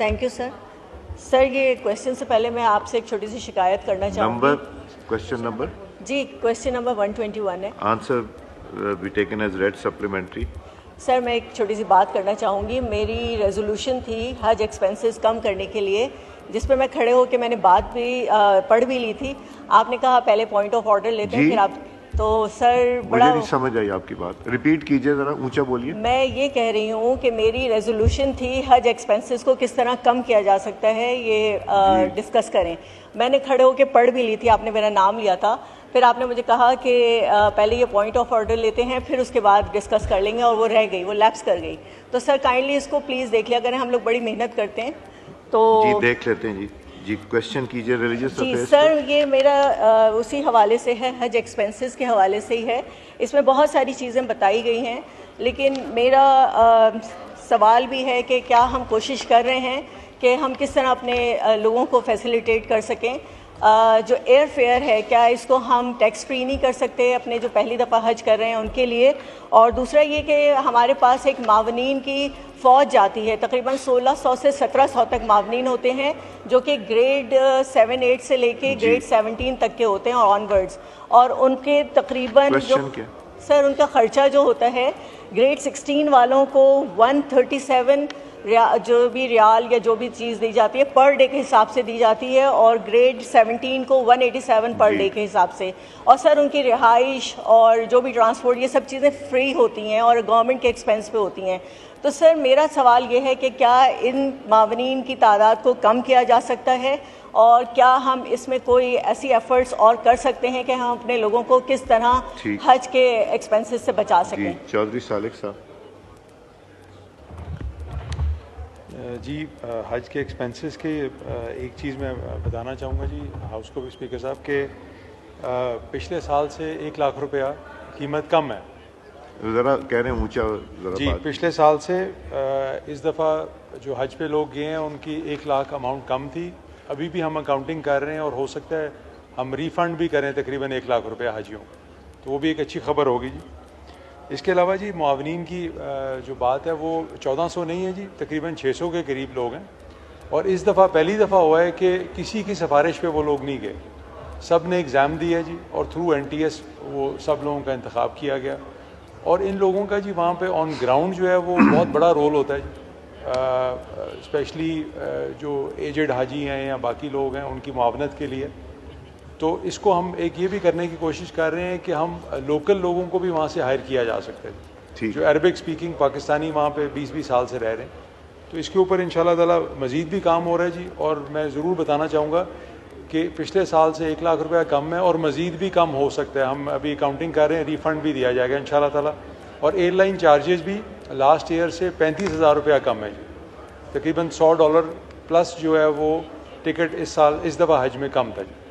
Thank you sir. Sir ये question से पहले मैं आपसे एक छोटी सी शिकायत करना चाहूँगी। क्वेश्चन नंबर जी, क्वेश्चन नंबर 121 है। Answer be taken as read supplementary. Sir मैं एक छोटी सी बात करना चाहूँगी। मेरी रेजोल्यूशन थी हज एक्सपेंसेस कम करने के लिए, जिस पे मैं खड़े होकर मैंने बात भी पढ़ भी ली थी। आपने कहा पहले पॉइंट ऑफ ऑर्डर लेते हैं, फिर आप। तो सर बड़ा मुझे नहीं समझ आई आपकी बात, रिपीट कीजिए, ज़रा ऊंचा बोलिए। मैं ये कह रही हूँ कि मेरी रेजोल्यूशन थी हज एक्सपेंसेस को किस तरह कम किया जा सकता है, ये डिस्कस करें। मैंने खड़े होकर पढ़ भी ली थी, आपने मेरा नाम लिया था, फिर आपने मुझे कहा कि पहले ये पॉइंट ऑफ ऑर्डर लेते हैं, फिर उसके बाद डिस्कस कर लेंगे, और वो रह गई, वो लैप्स कर गई। तो सर काइंडली इसको प्लीज़ देख लिया करें, हम लोग बड़ी मेहनत करते हैं। तो जी देख लेते हैं। जी क्वेश्चन कीजिए रिलीजियस जी अफेयर्स। सर ये मेरा उसी हवाले से है, हज एक्सपेंसेस के हवाले से ही है। इसमें बहुत सारी चीज़ें बताई गई हैं, लेकिन मेरा सवाल भी है कि क्या हम कोशिश कर रहे हैं कि हम किस तरह अपने लोगों को फैसिलिटेट कर सकें। जो एयर फेयर है, क्या इसको हम टैक्स फ्री नहीं कर सकते अपने जो पहली दफ़ा हज कर रहे हैं उनके लिए। और दूसरा ये कि हमारे पास एक मावनीन की फ़ौज जाती है, तकरीबन 1600 से 1700 तक मावनीन होते हैं, जो कि ग्रेड 7-8 से लेके ग्रेड 17 तक के होते हैं और ऑनवर्ड्स। और उनके तकरीबन जो सर उनका ख़र्चा जो होता है, ग्रेड 16 वालों को 137 जो भी रियाल या जो भी चीज़ दी जाती है पर डे के हिसाब से दी जाती है, और ग्रेड 17 को 187 पर डे के हिसाब से। और सर उनकी रिहाइश और जो भी ट्रांसपोर्ट, ये सब चीज़ें फ्री होती हैं और गवर्नमेंट के एक्सपेंस पे होती हैं। तो सर मेरा सवाल ये है कि क्या इन मावनीन की तादाद को कम किया जा सकता है, और क्या हम इसमें कोई ऐसी एफर्ट्स और कर सकते हैं कि हम अपने लोगों को किस तरह हज के एक्सपेंसेस से बचा सकें। चौधरी सालिक साहब। जी हज के एक्सपेंसेस के एक चीज़ मैं बताना चाहूँगा जी हाउस को भी, स्पीकर साहब, के पिछले साल से 1 लाख रुपया कीमत कम है। ज़रा कह रहे हैं ऊंचा जी, पिछले साल से इस दफ़ा जो हज पे लोग गए हैं उनकी 1 लाख अमाउंट कम थी। अभी भी हम अकाउंटिंग कर रहे हैं और हो सकता है हम रिफ़ंड भी करें तकरीबन 1 लाख रुपया हाजियों, तो वो भी एक अच्छी खबर होगी जी। इसके अलावा जी मुआवनीन की जो बात है वो 1400 नहीं है जी, तकरीबन 600 के करीब लोग हैं। और इस दफ़ा पहली दफ़ा हुआ है कि किसी की सिफारिश पे वो लोग नहीं गए, सब ने एग्ज़ाम दिया जी, और थ्रू NTS वो सब लोगों का इंतखाब किया गया। और इन लोगों का जी वहाँ पे ऑन ग्राउंड जो है वो बहुत बड़ा रोल होता है जी, स्पेशली जो एजेड हाजी हैं या बाकी लोग हैं उनकी मुआवनत के लिए। तो इसको हम एक ये भी करने की कोशिश कर रहे हैं कि हम लोकल लोगों को भी वहाँ से हायर किया जा सकता है, जो अरबिक स्पीकिंग पाकिस्तानी वहाँ पे 20-20 साल से रह रहे हैं। तो इसके ऊपर इंशाल्लाह ताला मज़ीद भी काम हो रहा है जी। और मैं ज़रूर बताना चाहूँगा कि पिछले साल से 1 लाख रुपया कम है और मज़ीद भी कम हो सकता है। हम अभी अकाउंटिंग कर रहे हैं, रिफ़ंड भी दिया जाएगा इंशाल्लाह ताला। और एयरलाइन चार्जेस भी लास्ट ईयर से 35,000 रुपया कम है जी, तकरीबन $100 प्लस जो है वो टिकट इस साल इस दफ़ा हज में कम था जी।